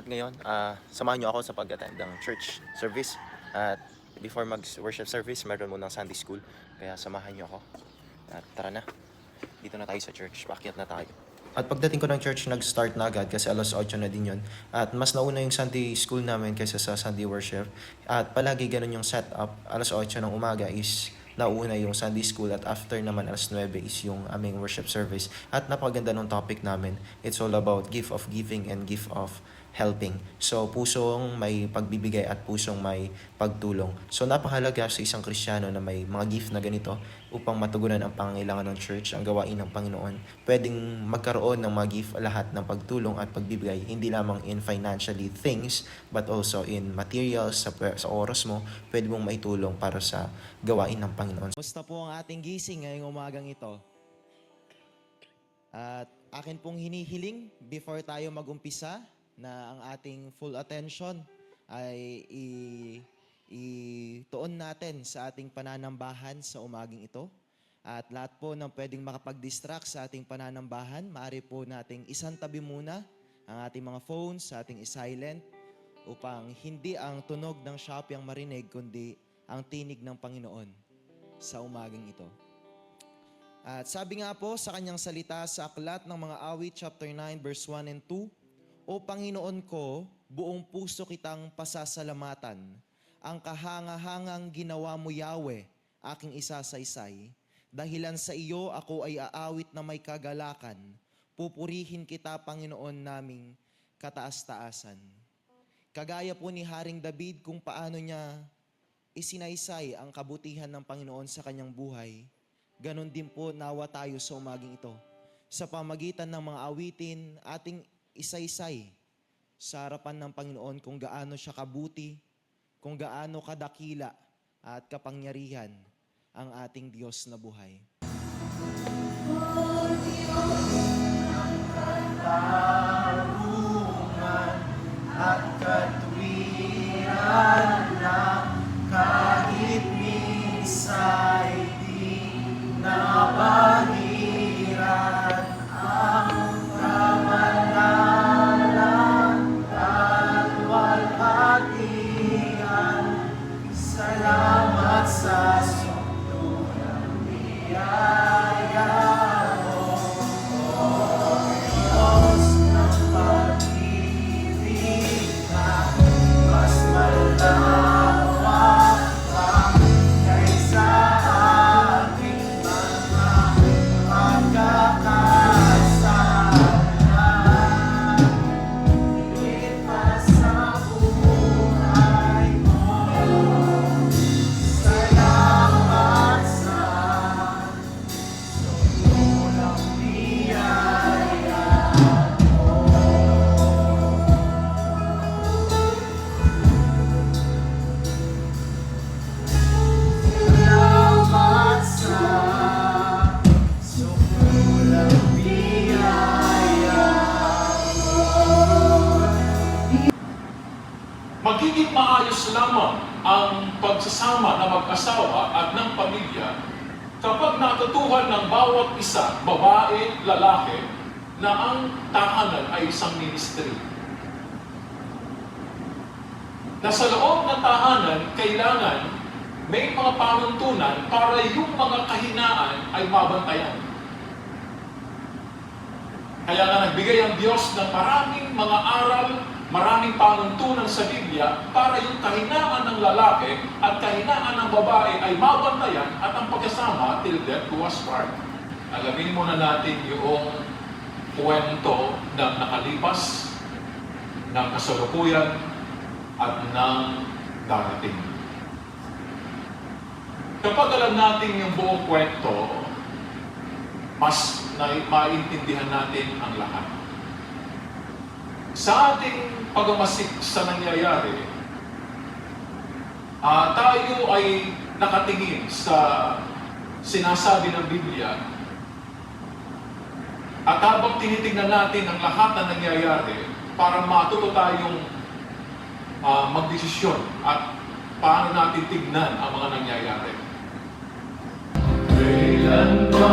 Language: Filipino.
At ngayon, samahan niyo ako sa pag-attend ng church service. At before mag-worship service, meron munang Sunday school. Kaya samahan niyo ako. At tara na, dito na tayo sa church. Paakyat na tayo. At pagdating ko ng church, nag-start na agad kasi alas 8 na din yun. At mas nauna yung Sunday school namin kaysa sa Sunday worship. At palagi ganun yung setup. Alas 8 ng umaga is nauna yung Sunday school at after naman alas 9 is yung aming worship service. At napakaganda ng topic namin. It's all about gift of giving and gift of helping. So, pusong may pagbibigay at pusong may pagtulong. So, napakahalaga sa isang Kristiyano na may mga gift na ganito upang matugunan ang pangangailangan ng church, ang gawain ng Panginoon. Pwedeng magkaroon ng mga gift lahat ng pagtulong at pagbibigay, hindi lamang in financially things, but also in materials, sa oras mo, pwede mong maitulong para sa gawain ng Panginoon. Musta po ang ating gising ngayong umagang ito? At akin pong hinihiling before tayo mag-umpisa na ang ating full attention ay ituon natin sa ating pananambahan sa umaging ito. At lahat po ng pwedeng makapag-distract sa ating pananambahan, maaari po nating isantabi muna ang ating mga phones, sa ating silent upang hindi ang tunog ng Shopee ang marinig, kundi ang tinig ng Panginoon sa umaging ito. At sabi nga po sa kanyang salita sa Aklat ng Mga Awit, chapter 9, verse 1 and 2, O Panginoon ko, buong puso kitang pasasalamatan. Ang kahangahangang ginawa mo, Yahweh, aking isasaysay. Dahilan sa iyo, ako ay aawit na may kagalakan. Pupurihin kita, Panginoon naming kataas-taasan. Kagaya po ni Haring David kung paano niya isinaysay ang kabutihan ng Panginoon sa kanyang buhay, ganon din po nawa tayo sa umaging ito. Sa pamagitan ng mga awitin, ating isaysay sa harapan ng Panginoon kung gaano siya kabuti, kung gaano kadakila at kapangyarihan ang ating Diyos na buhay. O Diyos ng katarungan at katwiran na kahit minsa'y di nabahiran ang kamalalang kalwalhatian. Salamat sa sundo ng biyaya mo, O Diyos ng pag-ibig na mas malawak pa kaysa aking mga pagkakasala. Higit pa sa buhay mo, salamat sa sobrang biyaya mo. Salamat sa sobrang biyaya mo. Magiging maayos lamang ang pagsasama ng mag-asawa at ng pamilya kapag natutuhan ng bawat isa, babae, lalaki, na ang tahanan ay isang ministry. Na sa loob ng tahanan, kailangan may mga panuntunan para yung mga kahinaan ay mabantayan. Kaya nga nagbigay ang Diyos ng maraming mga aral, maraming panuntunan sa Biblia para yung kahinaan ng lalaki at kahinaan ng babae ay mabantayan at ang pagkasama till death do us part. Alamin muna natin yung kwento ng nakalipas, ng kasalukuyan, at ng darating. Kapag alam natin yung buong kwento, mas maintindihan natin ang lahat. Sa ating pagmamasik sa nangyayari, tayo ay nakatingin sa sinasabi ng Biblia. At habang tinitingnan natin ang lahat na nangyayari, para matuto tayong magdesisyon at paano natin tignan ang mga nangyayari. Kailan ba